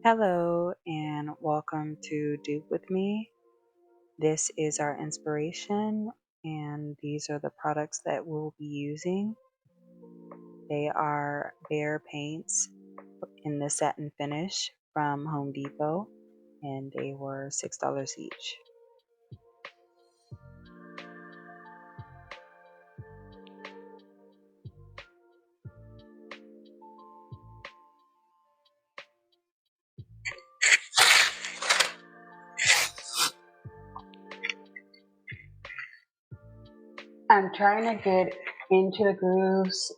Hello and welcome to Dupe with me. This is our inspiration and these are the products that we'll be using. They are Bear paints in the satin finish from Home Depot and they were $6 each. I'm trying to get into the grooves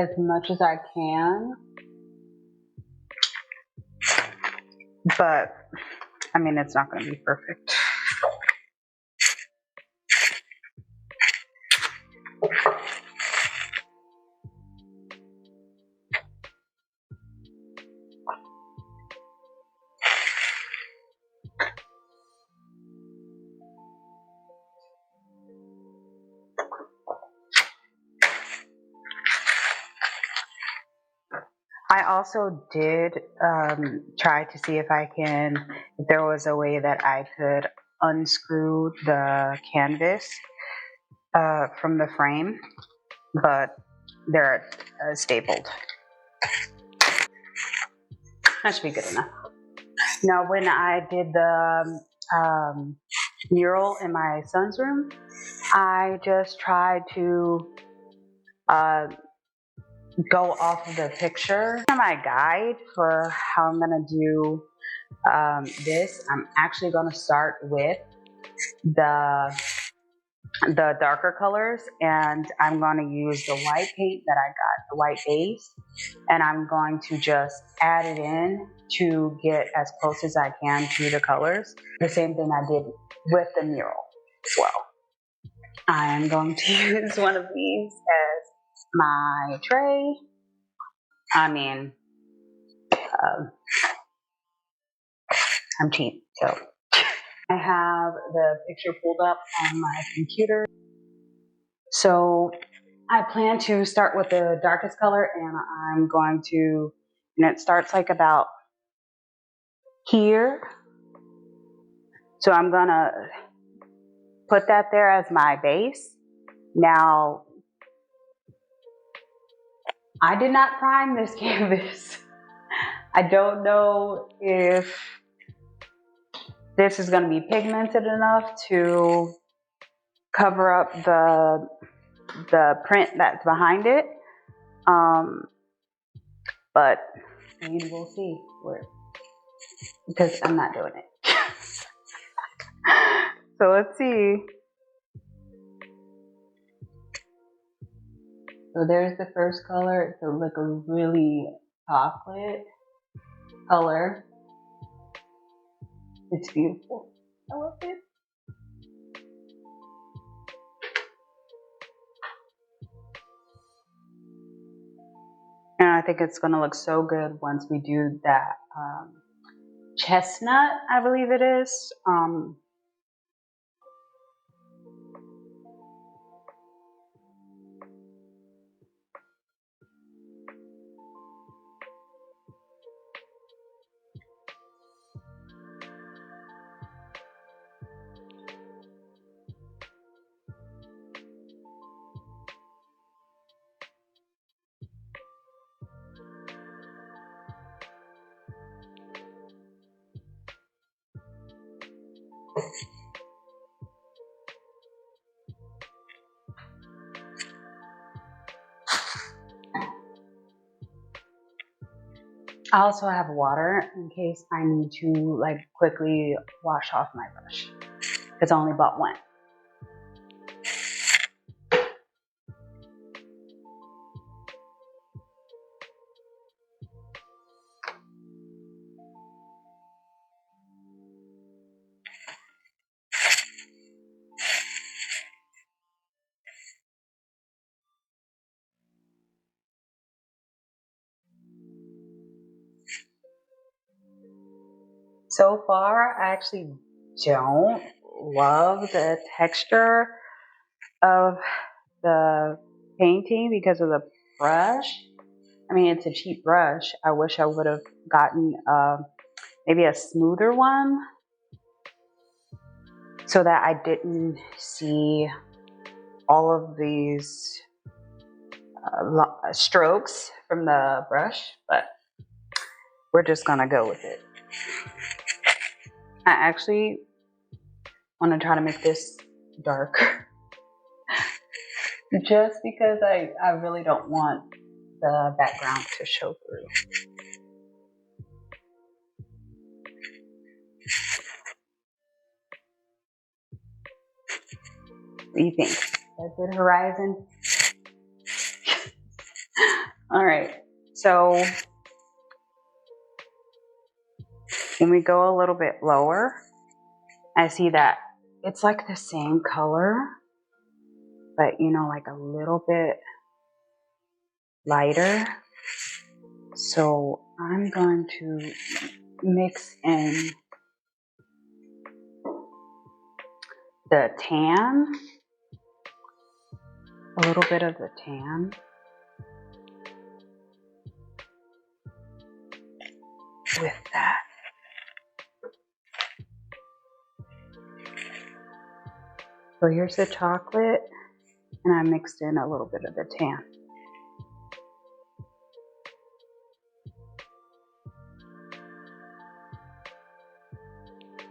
as much as I can, but I mean, it's not going to be perfect. I also did try to see if there was a way that I could unscrew the canvas from the frame, but they're stapled. That should be good enough. Now, when I did the mural in my son's room, I just tried to go off of the picture. My guide for how I'm gonna do this, I'm actually gonna start with the darker colors, and I'm gonna use the white paint that I got, the white base, and I'm going to just add it in to get as close as I can to the colors. The same thing I did with the mural as well. I am going to use one of these as my tray. I mean, I'm cheap, so. I have the picture pulled up on my computer. So I plan to start with the darkest color, and I'm going to, and it starts like about here. So I'm gonna put that there as my base. Now, I did not prime this canvas. I don't know if this is gonna be pigmented enough to cover up the print that's behind it. But I mean, we'll see because I'm not doing it. So let's see. So there's the first color. It's like a really chocolate color. It's beautiful. I love it. And I think it's gonna look so good once we do that chestnut, I believe it is. I also have water in case I need to like quickly wash off my brush, because I only bought one. So far, I actually don't love the texture of the painting because of the brush. I mean, it's a cheap brush. I wish I would have gotten a maybe a smoother one so that I didn't see all of these strokes from the brush, but we're just gonna go with it. I actually want to try to make this darker just because I really don't want the background to show through. What do you think? That's good, Horizon? All right, so when we go a little bit lower, I see that it's like the same color, but you know, like a little bit lighter. So I'm going to mix in the tan, a little bit of the tan with that. So here's the chocolate, and I mixed in a little bit of the tan.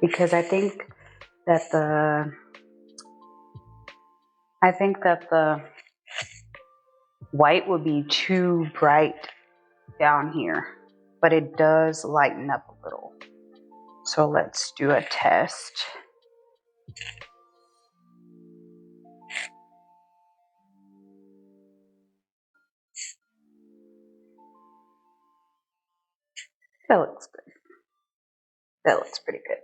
Because I think that the white would be too bright down here, but it does lighten up a little. So let's do a test. That looks good. That looks pretty good.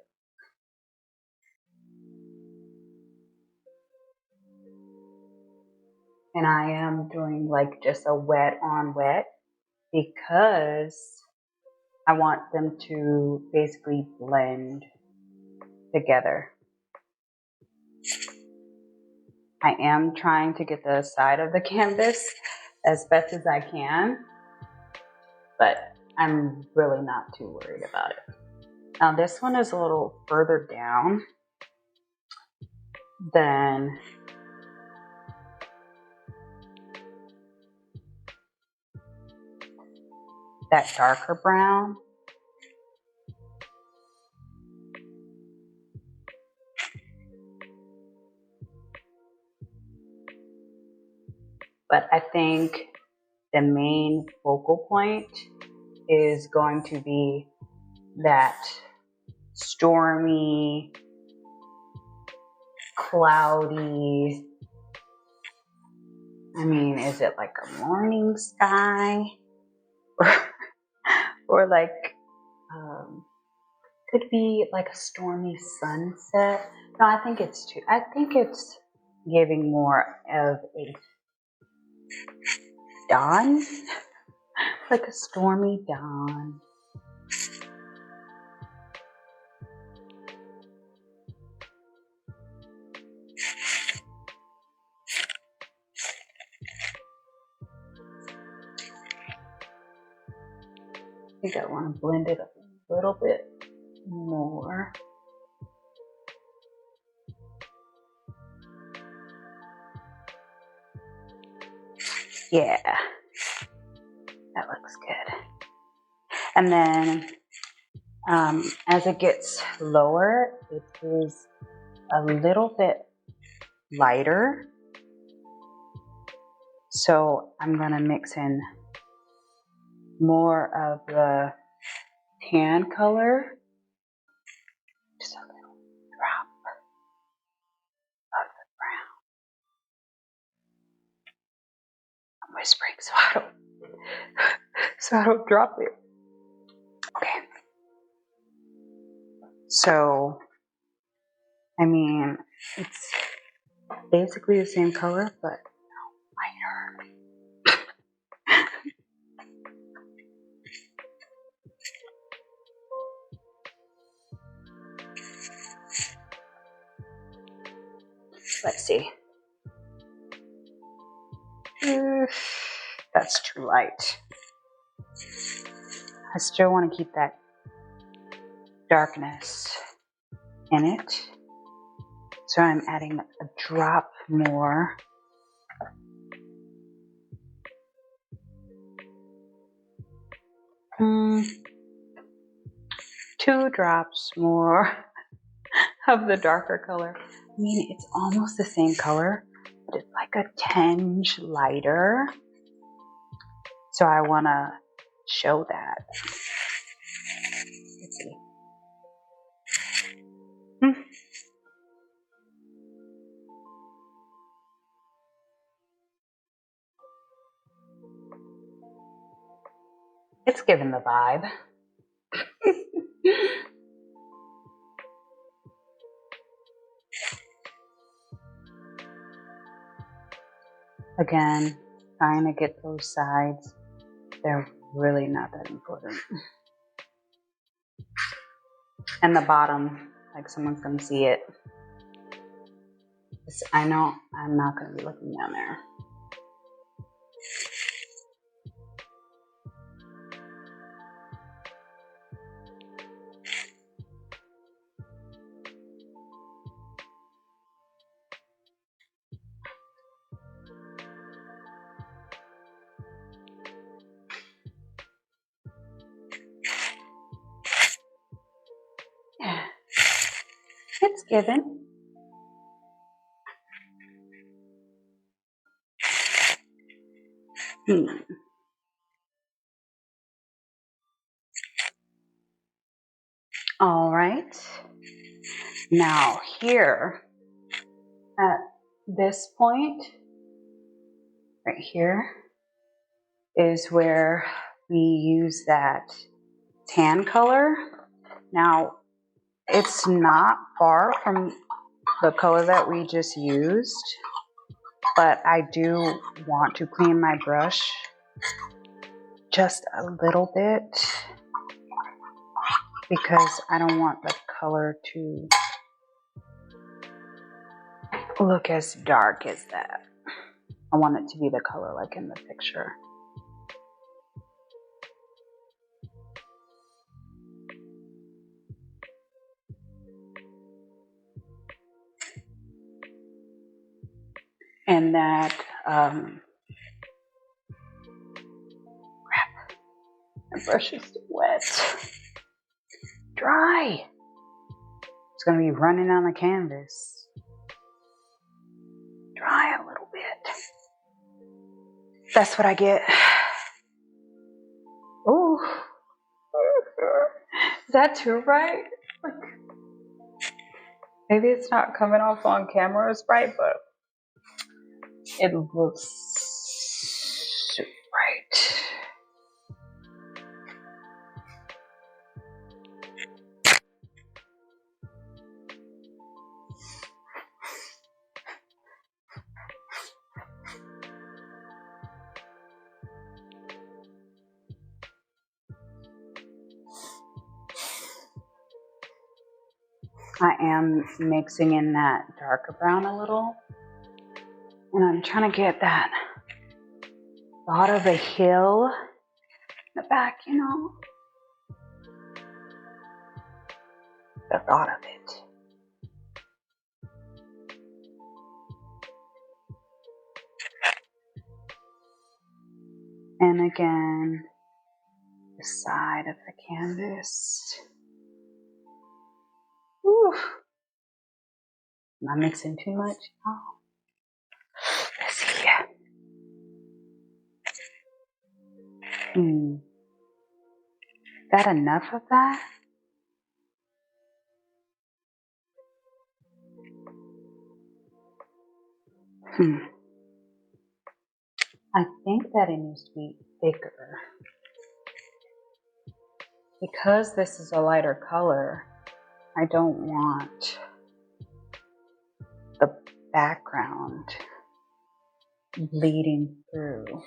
And I am doing like just a wet on wet because I want them to basically blend together. I am trying to get the side of the canvas as best as I can, but I'm really not too worried about it. Now this one is a little further down than that darker brown. But I think the main focal point is going to be that stormy, cloudy, I mean, is it like a morning sky? Or like, could be like a stormy sunset. No, I think it's giving more of a dawn, like a stormy dawn. I think I want to blend it up a little bit more. Yeah, that looks good. And then as it gets lower, it is a little bit lighter. So I'm gonna mix in more of the tan color. Just a little drop of the brown. I'm whispering so I don't drop it. Okay. So, I mean, it's basically the same color, but lighter. Let's see. That's too light. I still want to keep that darkness in it. So I'm adding a drop more. Two drops more of the darker color. I mean, it's almost the same color, but it's like a tinge lighter. So I want to show that. Let's see. It's giving the vibe. Again, trying to get those sides. They're really not that important. And the bottom, like someone's gonna see it. I know I'm not gonna be looking down there. Yeah, it's given. All right. Now here, at this point, right here, is where we use that tan color. Now, it's not far from the color that we just used, but I do want to clean my brush just a little bit because I don't want the color to look as dark as that. I want it to be the color like in the picture. And that, crap, my brush is wet. Dry. It's gonna be running on the canvas. Dry a little bit. That's what I get. Ooh. Is that too bright? Maybe it's not coming off on camera as bright, but it looks super bright. I am mixing in that darker brown a little, and I'm trying to get that thought of a hill in the back, you know? The thought of it. And again, the side of the canvas. Whew. Am I mixing too much? Oh. Let's see. Is that enough of that? I think that it needs to be thicker. Because this is a lighter color, I don't want the background bleeding through.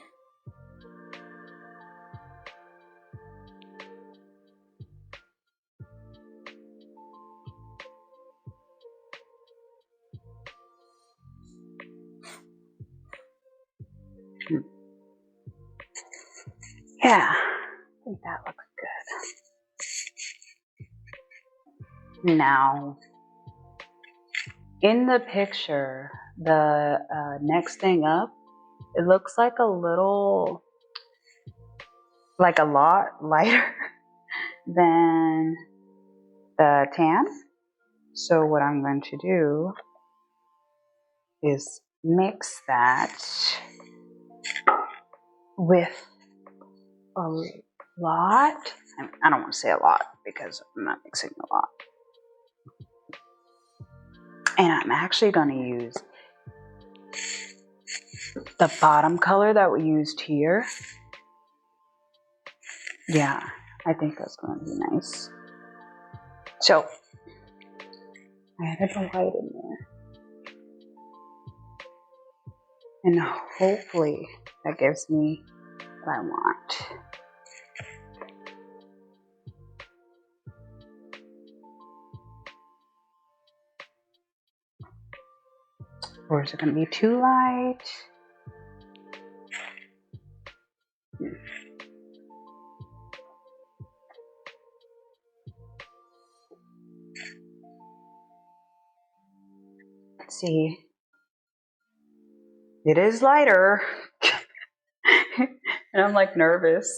Yeah, I think that looks good. Now, in the picture, the next thing up, it looks like a lot lighter than the tan. So what I'm going to do is mix that with a lot. I don't want to say a lot because I'm not mixing a lot. And I'm actually going to use the bottom color that we used here. Yeah, I think that's going to be nice. So I added the white in there. And hopefully that gives me what I want. Or is it going to be too light? Let's see. It is lighter. And I'm like nervous.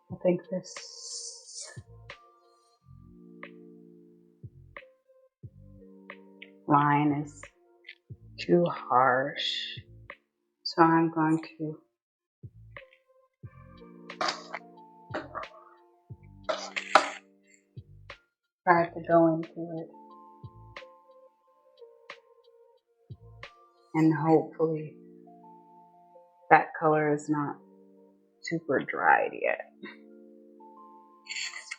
I think this line is too harsh. So I'm going to try to go into it. And hopefully that color is not super dried yet.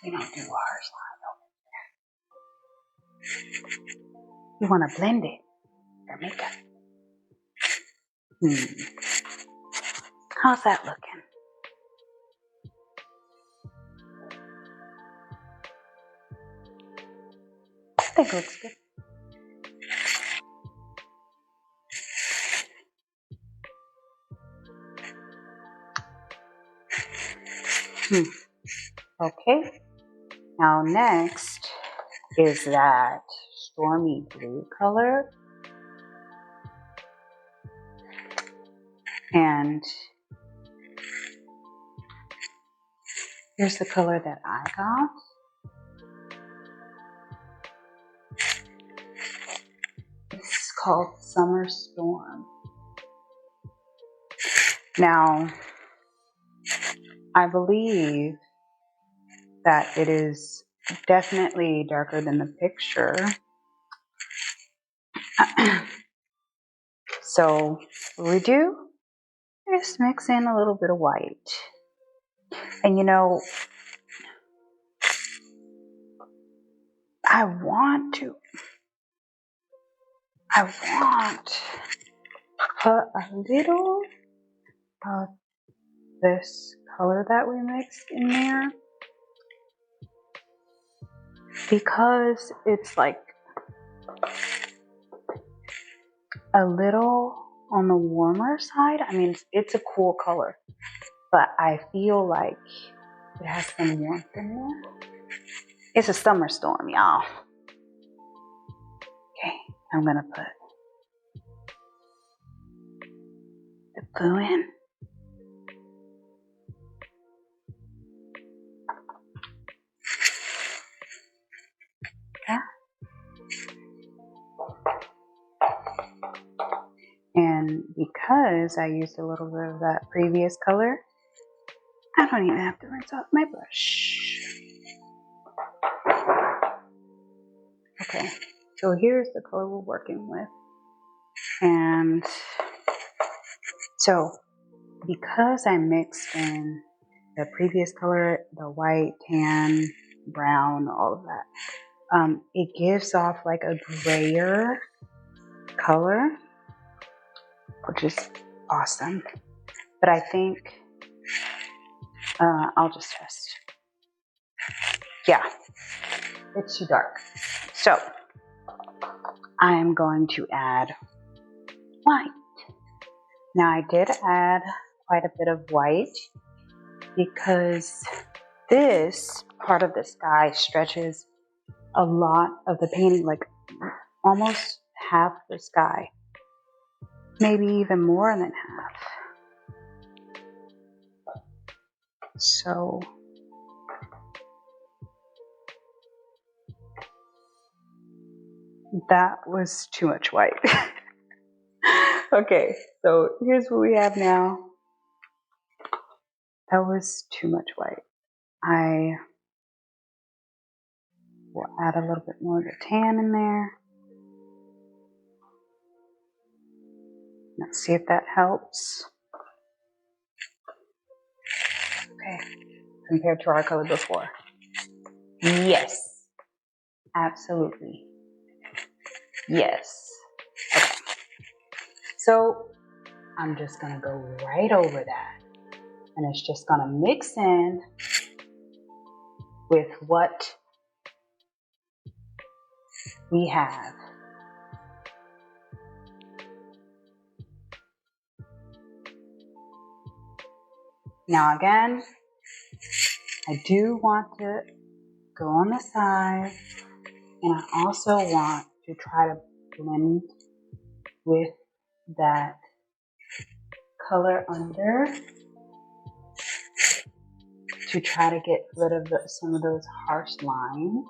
We don't do a harsh line. You want to blend it. Your makeup. How's that looking? I think it looks good. Okay. Now next is that stormy blue color. And here's the color that I got. It's called Summer Storm. Now, I believe that it is definitely darker than the picture. So what we do is mix in a little bit of white. And you know, I want to put a little of this color that we mixed in there, because it's like a little on the warmer side. I mean, it's a cool color, but I feel like it has some warmth in there. It's a summer storm, y'all. Okay, I'm gonna put the glue in. Yeah. And because I used a little bit of that previous color, I don't even have to rinse off my brush. Okay. So here's the color we're working with. And so because I mixed in the previous color, the white, tan, brown, all of that, it gives off like a grayer color, which is awesome. But I think I'll just test. Yeah, it's too dark. So I'm going to add white. Now I did add quite a bit of white because this part of the sky stretches a lot of the painting, like almost half the sky, maybe even more than half. So that was too much white. Okay, so here's what we have now. That was too much white. I will add a little bit more of the tan in there. Let's see if that helps. Okay, compared to our color before. Yes, absolutely. Yes. Okay. So I'm just gonna go right over that. And it's just gonna mix in with what we have. Now again, I do want to go on the side, and I also want to try to blend with that color under to try to get rid of some of those harsh lines.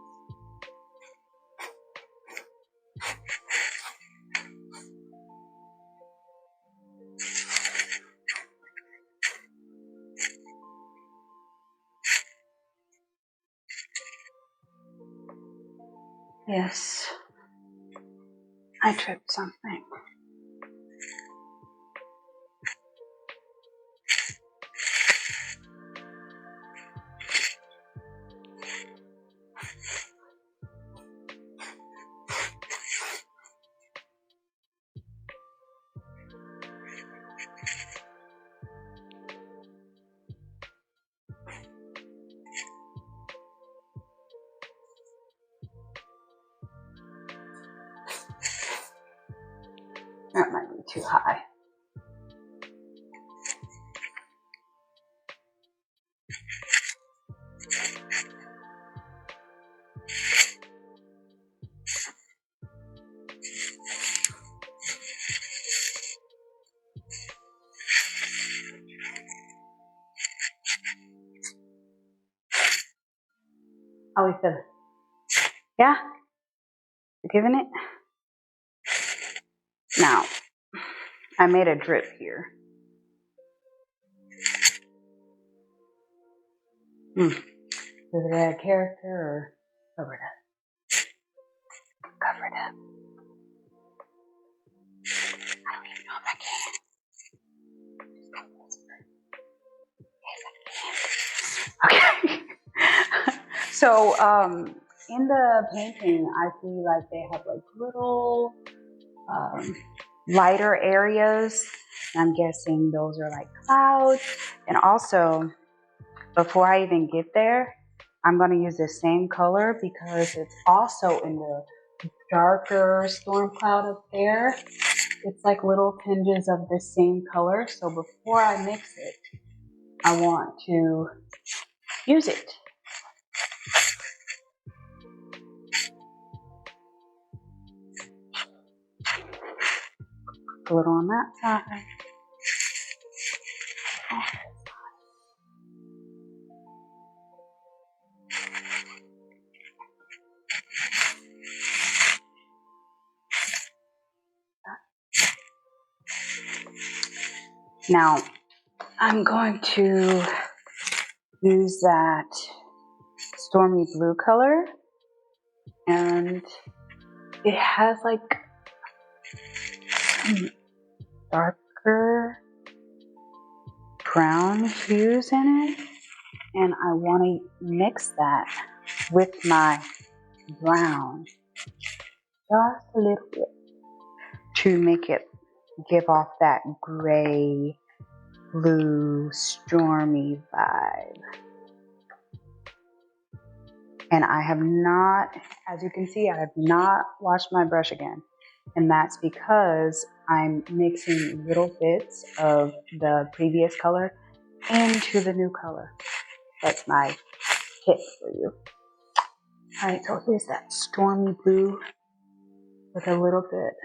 Yes, I tripped something. That might be too high. How we feeling? Yeah? You giving it? Now, I made a drip here. Does it add character or cover it up? Cover it up. I don't even know if I can. Okay. So, in the painting, I see like they have like little lighter areas. I'm guessing those are like clouds. And also, before I even get there, I'm going to use the same color because it's also in the darker storm cloud up there. It's like little tinges of the same color. So before I mix it, I want to use it. A little on that side. Now, I'm going to use that stormy blue color and it has like some darker brown hues in it, and I want to mix that with my brown just a little bit to make it give off that gray, blue, stormy vibe. And I have not, as you can see, I have not washed my brush again. And that's because I'm mixing little bits of the previous color into the new color. That's my tip for you. All right, so here's that stormy blue with a little bit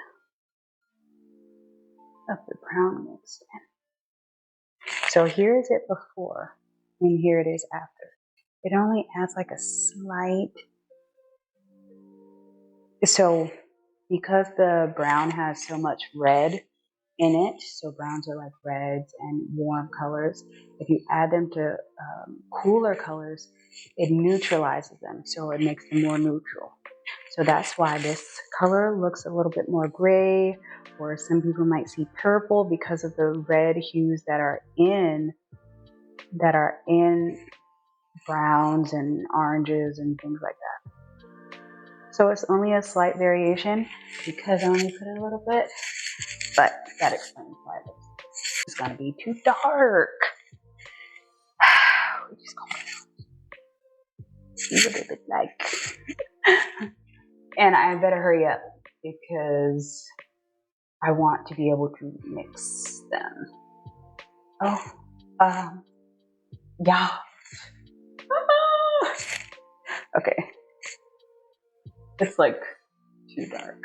of the brown mixed in. So here is it before, and here it is after. It only adds like a slight, so because the brown has so much red in it, so browns are like reds and warm colors, if you add them to cooler colors, it neutralizes them, so it makes them more neutral. So that's why this color looks a little bit more gray, or some people might see purple because of the red hues that are in browns and oranges and things like that. So it's only a slight variation because I only put in a little bit, but that explains why it's gonna be too dark. We just gonna see what it looks like. And I better hurry up because I want to be able to mix them. Oh, yeah. Okay. It's like too dark.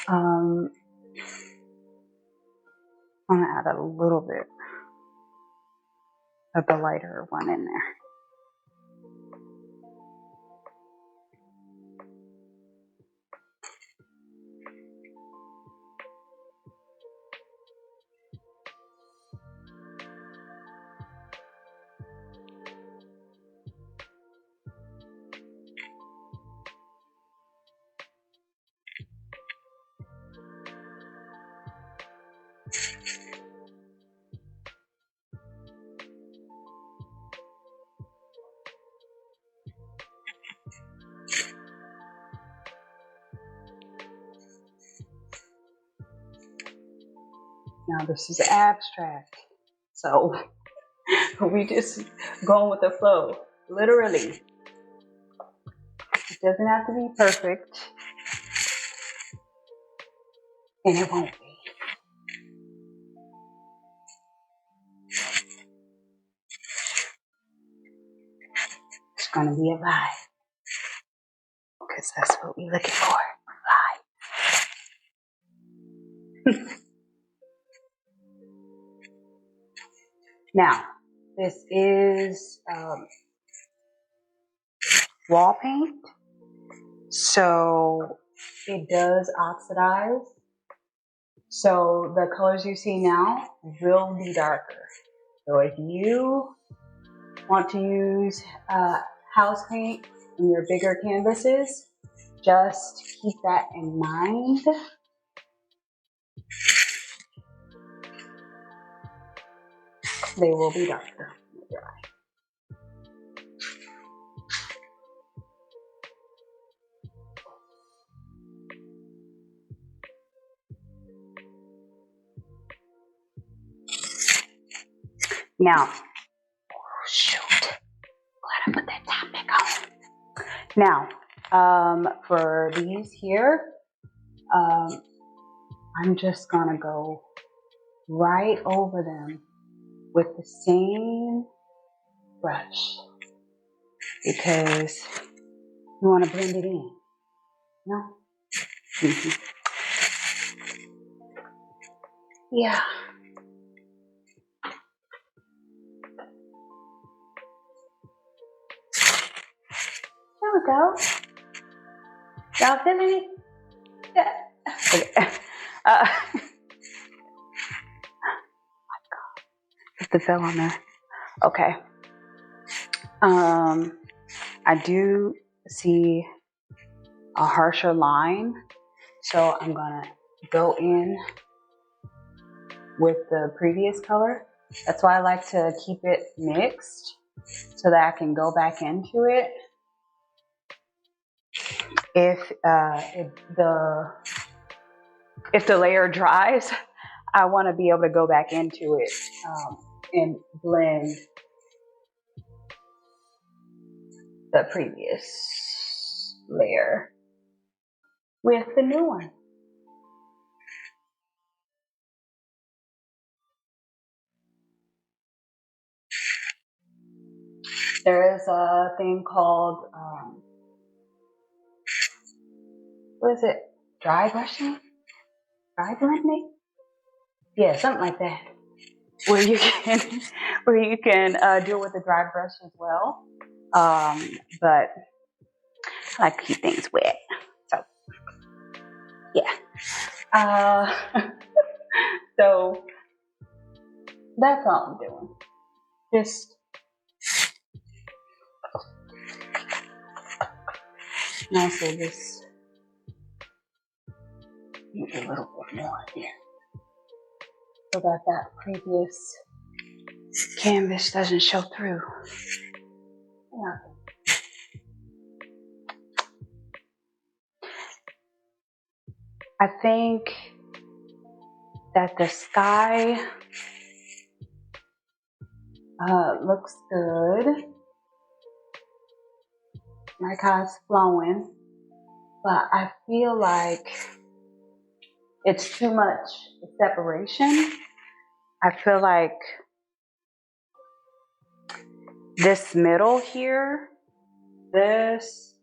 I'm gonna add a little bit of the lighter one in there. Now this is abstract, so we just going with the flow, literally. It doesn't have to be perfect, and it won't be. It's gonna be a vibe, because that's what we're looking for, vibe. Now, this is wall paint, so it does oxidize. So the colors you see now will be darker. So if you want to use house paint in your bigger canvases, just keep that in mind. They will be darker. Now, oh shoot, glad I put that top back on. Now, for these here, I'm just gonna go right over them with the same brush because you want to blend it in. No? Yeah. There we go. Y'all feeling it? Yeah. Okay. Oh my God. Just the fell on there. Okay. I do see a harsher line. So I'm gonna go in with the previous color. That's why I like to keep it mixed so that I can go back into it. If the layer dries, I want to be able to go back into it and blend the previous layer with the new one. There is a thing called, what is it? Dry brushing? Dry blending? Yeah, something like that. Where you can do it with a dry brush as well. But I like to keep things wet. So yeah. So that's all I'm doing. Just nicely just maybe a little bit more here. So that previous canvas doesn't show through. Yeah. I think that the sky looks good. Like how it's flowing. But I feel like it's too much separation. I feel like this middle here, this,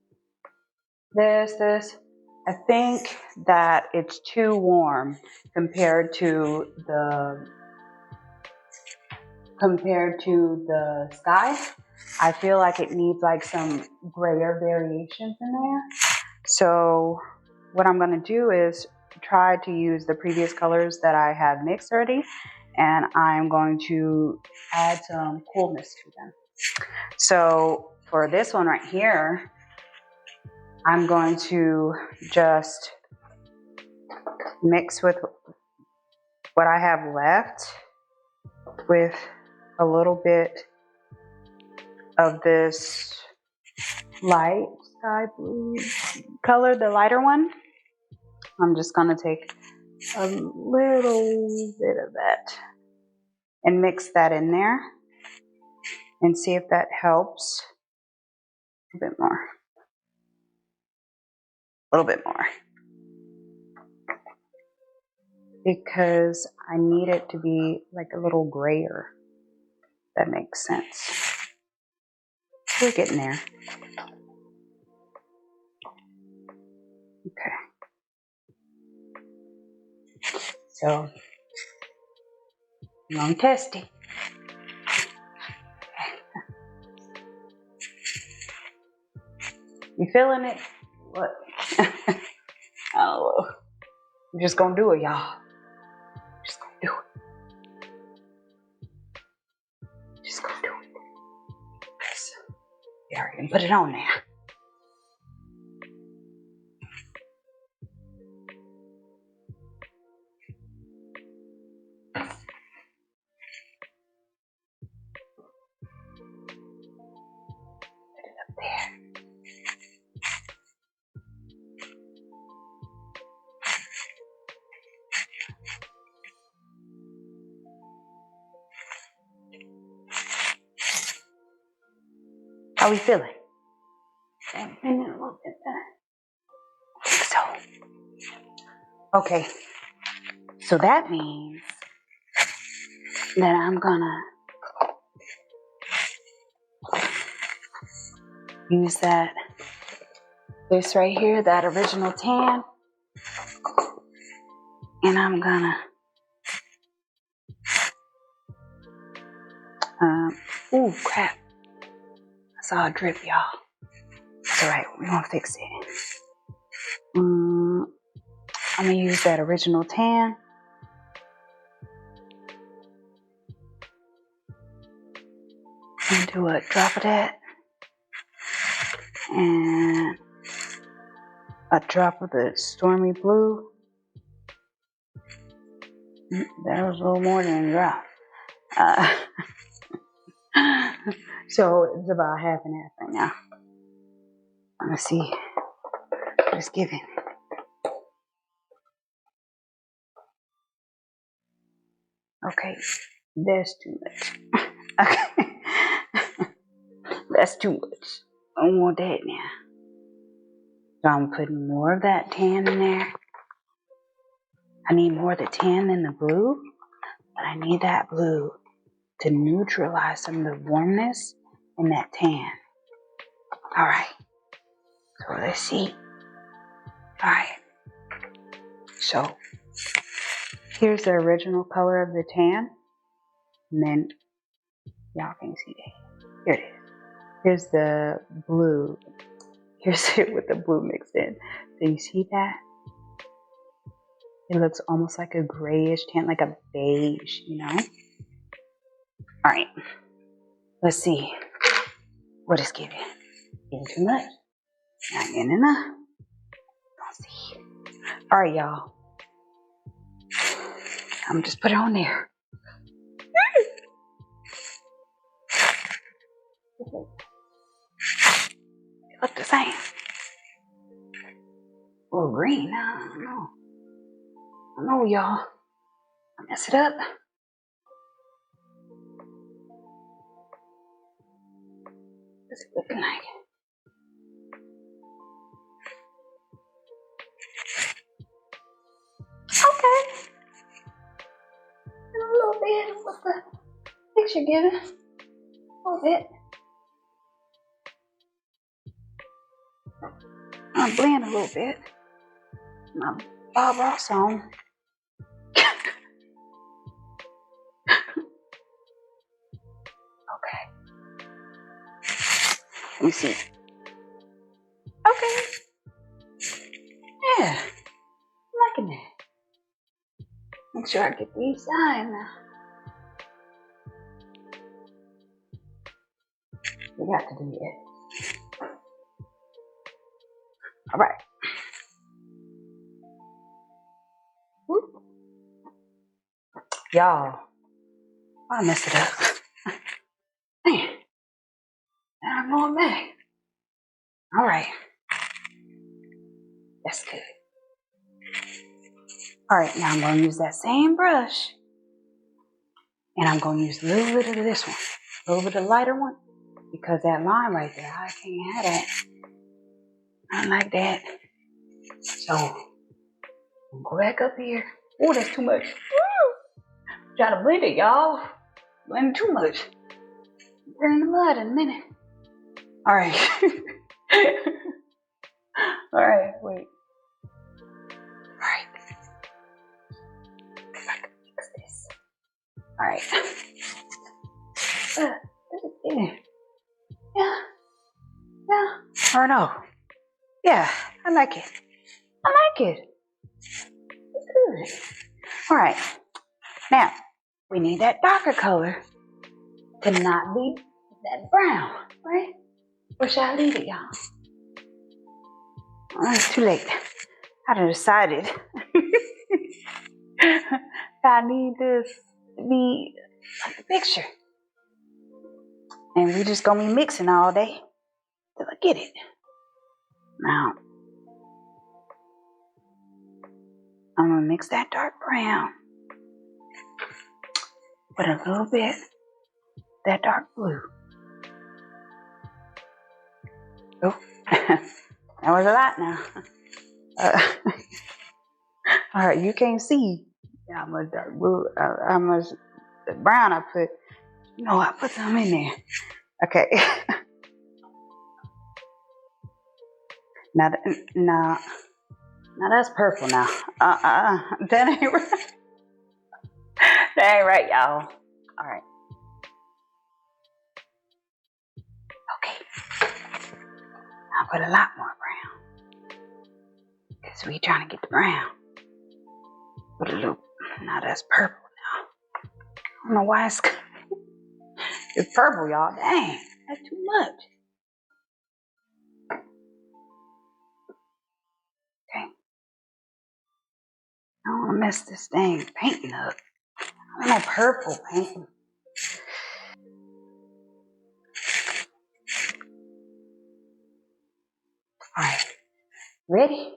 I think that it's too warm compared to the sky. I feel like it needs like some grayer variations in there. So what I'm gonna do is try to use the previous colors that I have mixed already, and I'm going to add some coolness to them. So for this one right here, I'm going to just mix with what I have left with a little bit of this light sky blue color, the lighter one. I'm just gonna take a little bit of that and mix that in there and see if that helps. A bit more. A little bit more. Because I need it to be like a little grayer. That makes sense. We're getting there. Okay. So, I'm gonna test it. You feeling it? What? Oh, I'm just gonna do it, y'all. Just gonna do it. Just gonna do it. Yes. Yeah, I can put it on there. Put it up there. How we feeling? I'm feeling a little bit better. So, okay. So that means that I'm gonna use this right here, that original tan, and I'm gonna, ooh, crap. I saw a drip, y'all. It's alright, we're gonna fix it. I'm gonna use that original tan. And do a drop of that. And a drop of the stormy blue. That was a little more than a drop. So it's about half and half right now. Let's see what it's giving. Okay, that's too much. Okay, that's too much. I don't want that now. So I'm putting more of that tan in there. I need more of the tan than the blue, but I need that blue to neutralize some of the warmness in that tan. All right, so let's see. All right, so here's the original color of the tan, and then y'all can see that. Here it is. Here's the blue. Here's it with the blue mixed in. So you see that? It looks almost like a grayish tan, like a beige, you know? All right, let's see what it's giving. Getting too much? Not getting enough. Let's see. All right, y'all. I'm just put it on there. It look the same. Oh, green. I don't know. I don't know, y'all. I mess it up. What's it looking like? Okay. A little bit of what the picture giving. A little bit. I blend a little bit. My Bob Ross on. Okay. Let me see. Okay. Yeah. I'm liking that. Make sure I get these sides now. We got to do it. All right. Whoop. Y'all, I messed it up. Man, now I'm going back. All right. That's good. All right, now I'm going to use that same brush. And I'm going to use a little bit of this one. A little bit of the lighter one. Because that line right there, I can't have that. Not like that. So, I'm go back up here. Oh, that's too much. Woo! Try to blend it, y'all. Blend too much. We're in the mud in a minute. All right. All right, wait. All right. If I can fix this. All right. Yeah. Yeah. Or no. Yeah, I like it. I like it. It's good. All right. Now, we need that darker color to not be that brown, right? Or shall I leave it, y'all? Oh, it's too late. I done decided I need this to be like the picture. And we just gonna be mixing all day till I get it. Now, I'm gonna mix that dark brown with a little bit that dark blue. Oh, that was a lot now. All right, you can't see how much dark blue, how much brown I put. No, I put some in there. Okay. Now, now that's purple now. That ain't right. That ain't right, y'all. All right. Okay. I'll put a lot more brown. Because we trying to get the brown. Put a little, now that's purple now. I don't know why it's purple, y'all. Dang, that's too much. I don't want to mess this dang painting up. I don't know purple painting. Alright. Ready?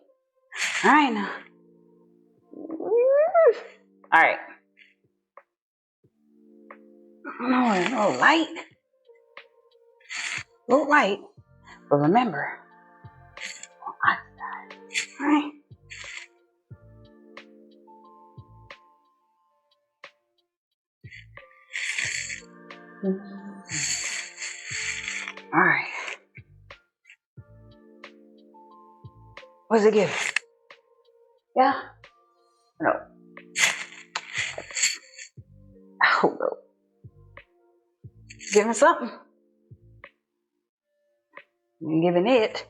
Alright now. Alright. No, a little light. A little light. But remember. Alright. Alright. What's it give? Yeah? No. Oh, no. Giving something. I'm giving it.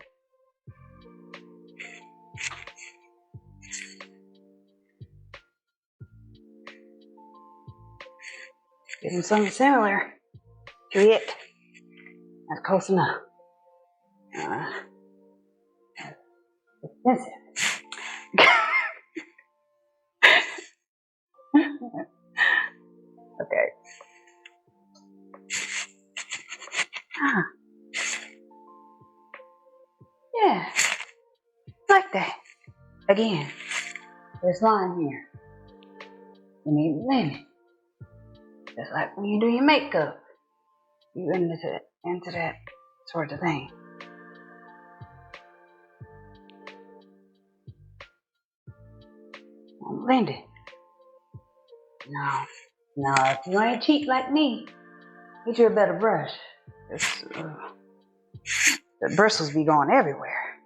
Giving something similar to it. That's close enough. Expensive. Okay. Ah. Yeah. Like that. Again. This line here. You need to blend it. Just like when you do your makeup. You into that sort of thing. Blend it. No. No, if you ain't cheap like me, get you a better brush. The bristles be going everywhere.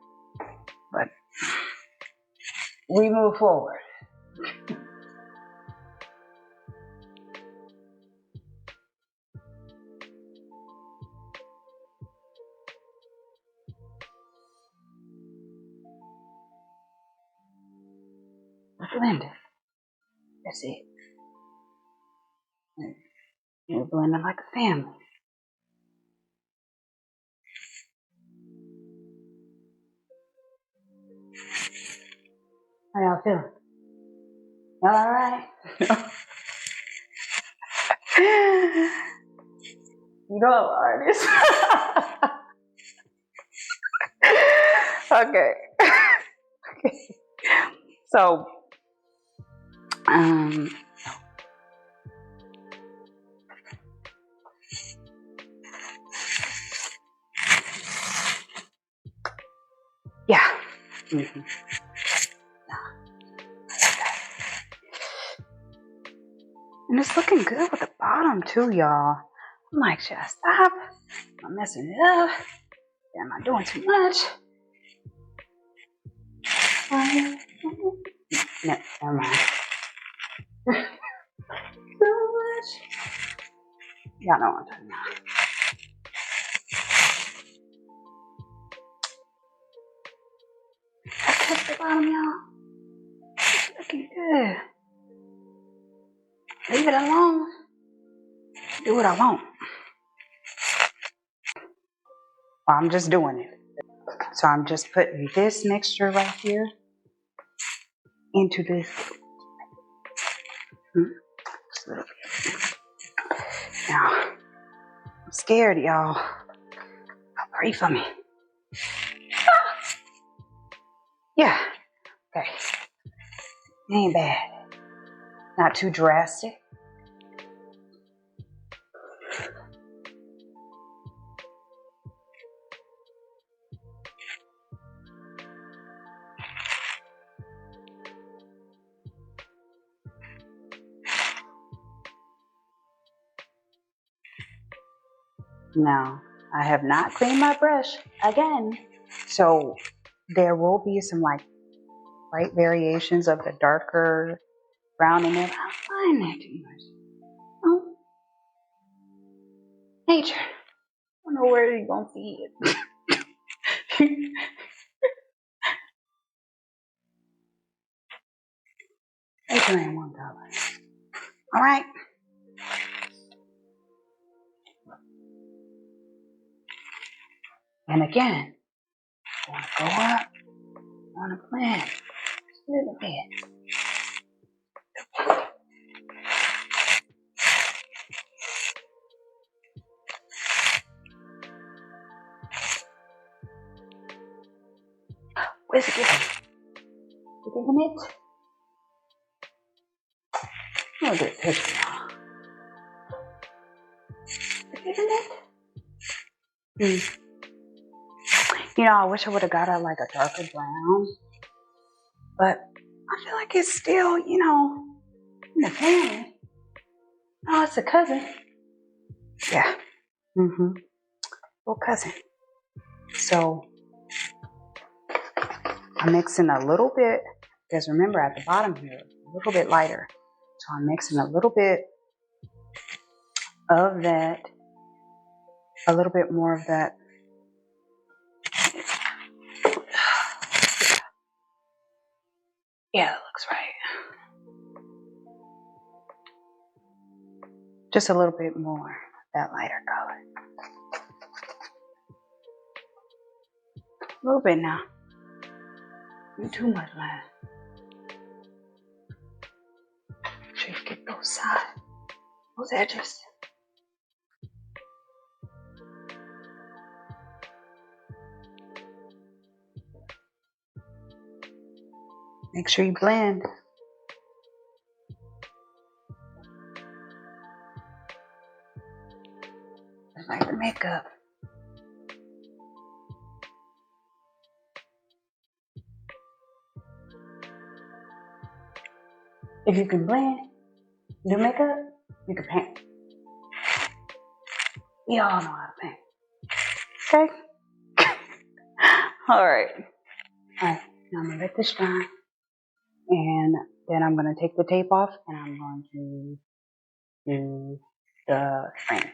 But we move forward. Blend it. That's it. You're blending like a family. How y'all feeling? Y'all alright? You know I'm an artist. Okay. So, yeah. Mm-hmm. And it's looking good with the bottom too, y'all. I'm like, should I stop? I'm messing it up. Am I doing too much? No, never mind. Too much. Y'all know what I'm talking about. I touched the bottom, y'all. It's looking good. Leave it alone. Do what I want. Well, I'm just doing it. So I'm just putting this mixture right here into this. Now, I'm scared, y'all. Pray for me. Yeah. Okay. It ain't bad. Not too drastic. No, I have not cleaned my brush again. So there will be some like light variations of the darker brown in it. I find that too much. Oh, nature. I don't know where you're going to see it. Nature ain't one color. All right. And again, I want to go up. I want to blend just a little bit. Where's it getting? You getting it? I'll get a picture now. You getting it? You know, I wish I would have got a like a darker brown, but I feel like it's still, you know, in the family. Oh, it's a cousin. Yeah. Little cousin. So I'm mixing a little bit, because remember at the bottom here, a little bit lighter. So I'm mixing a little bit of that, a little bit more of that. Yeah, that looks right. Just a little bit more of that lighter color. A little bit now. Not too much, man. Make sure you get those sides, those edges. Make sure you blend. Just like the makeup. If you can blend, do makeup, you can paint. We all know how to paint. Okay? Alright. Alright, now I'm going to let this dry. And then I'm going to take the tape off and I'm going to do the frame.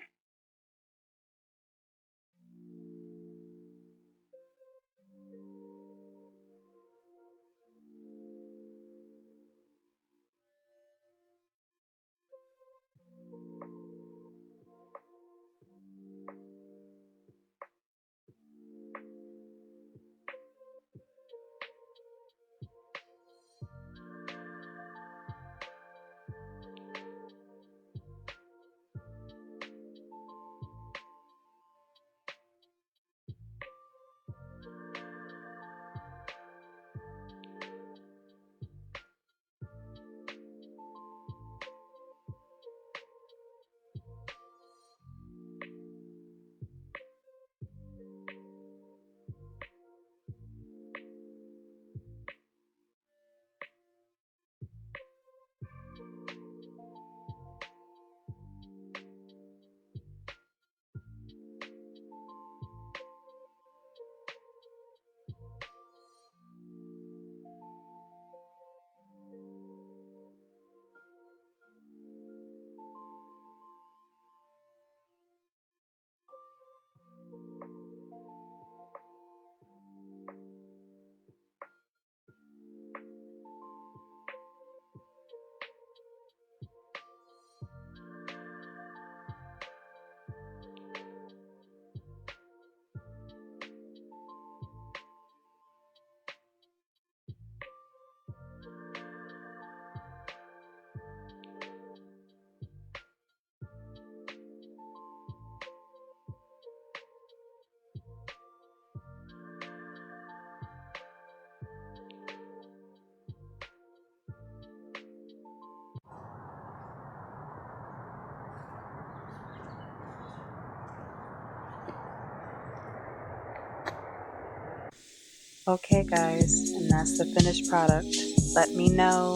Okay, guys, and that's the finished product. Let me know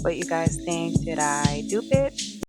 what you guys think. Did I dupe it?